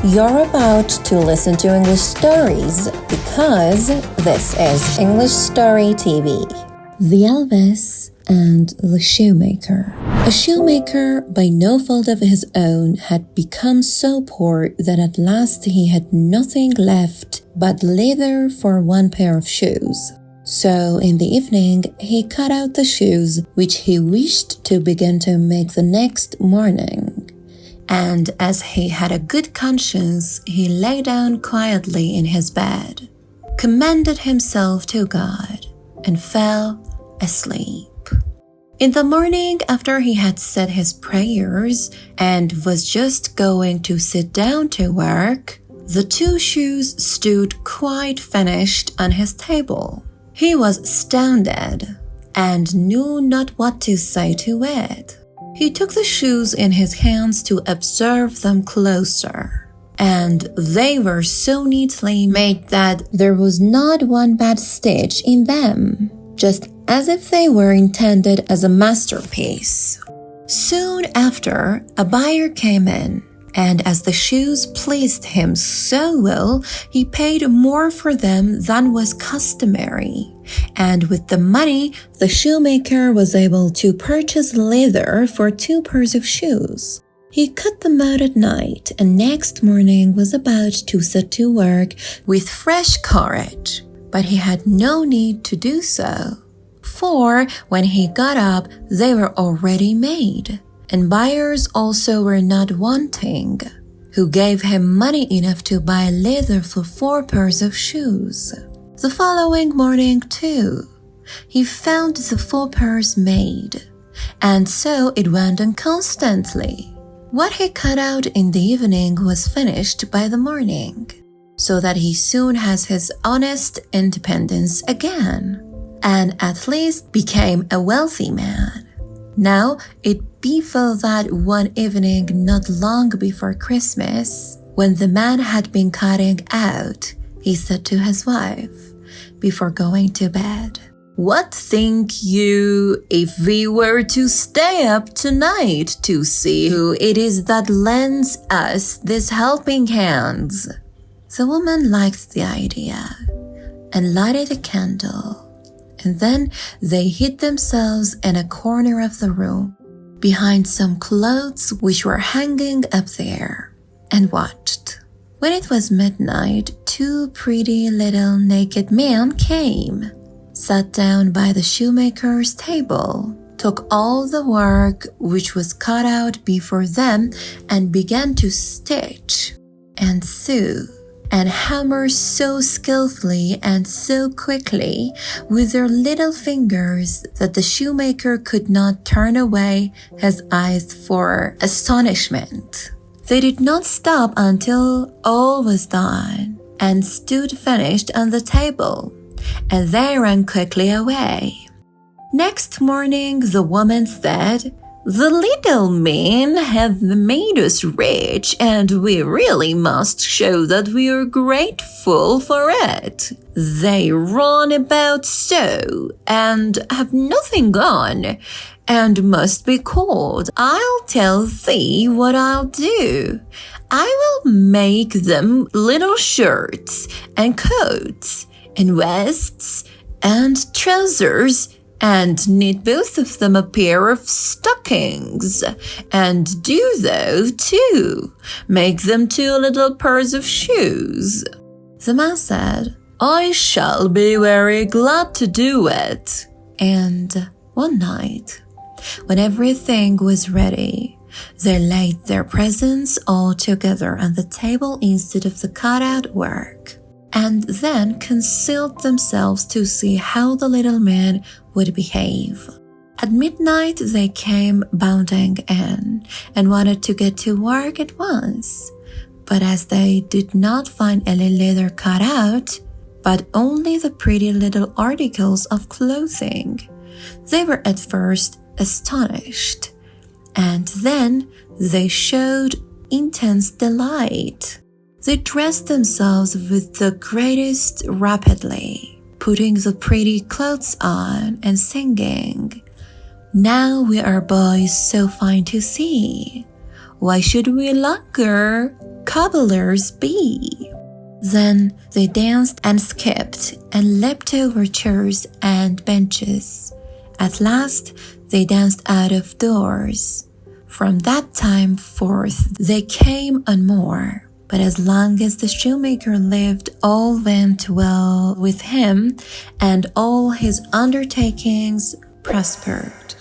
You're about to listen to English stories because this is English Story TV. The Elves and the Shoemaker. A shoemaker, by no fault of his own, had become so poor that at last he had nothing left but leather for one pair of shoes. So in the evening, he cut out the shoes which he wished to begin to make the next morning. And as he had a good conscience, he lay down quietly in his bed, commended himself to God, and fell asleep. In the morning, after he had said his prayers and was just going to sit down to work, the two shoes stood quite finished on his table. He was astounded and knew not what to say to it. He took the shoes in his hands to observe them closer, and they were so neatly made that there was not one bad stitch in them, just as if they were intended as a masterpiece. Soon after, a buyer came in, and as the shoes pleased him so well, he paid more for them than was customary. And with the money, the shoemaker was able to purchase leather for 2 pairs of shoes. He cut them out at night, and next morning was about to set to work with fresh courage. But he had no need to do so, for when he got up, they were already made, and buyers also were not wanting, who gave him money enough to buy leather for 4 pairs of shoes. The following morning, too, he found the 4 pairs made, and so it went on constantly. What he cut out in the evening was finished by the morning, so that he soon has his honest independence again, and at least became a wealthy man. Now, it befell that one evening not long before Christmas, when the man had been cutting out, he said to his wife, before going to bed, "What think you if we were to stay up tonight to see who it is that lends us these helping hands?" The woman liked the idea and lighted a candle, and then they hid themselves in a corner of the room, behind some clothes which were hanging up there, and watched. When it was midnight, 2 pretty little naked men came, sat down by the shoemaker's table, took all the work which was cut out before them, and began to stitch and sew and hammer so skillfully and so quickly with their little fingers that the shoemaker could not turn away his eyes for astonishment. They did not stop until all was done and stood finished on the table, and they ran quickly away. Next morning, the woman said, "The little men have made us rich, and we really must show that we are grateful for it. They run about so, and have nothing on, and must be called. I'll tell thee what I'll do. I will make them little shirts and coats and vests and trousers, and knit both of them a pair of stockings, and do thou too, make them 2 little pairs of shoes." The man said, "I shall be very glad to do it." And one night, when everything was ready, they laid their presents all together on the table instead of the cut-out work, and then concealed themselves to see how the little man would behave. At midnight, they came bounding in and wanted to get to work at once. But as they did not find any leather cut out, but only the pretty little articles of clothing, they were at first astonished, and then they showed intense delight. They dressed themselves with the greatest rapidity, putting the pretty clothes on and singing, "Now we are boys so fine to see. Why should we longer? cobblers be? Then they danced and skipped and leapt over chairs and benches. At last they danced out of doors. From that time forth they came on more. But as long as the shoemaker lived, all went well with him, and all his undertakings prospered.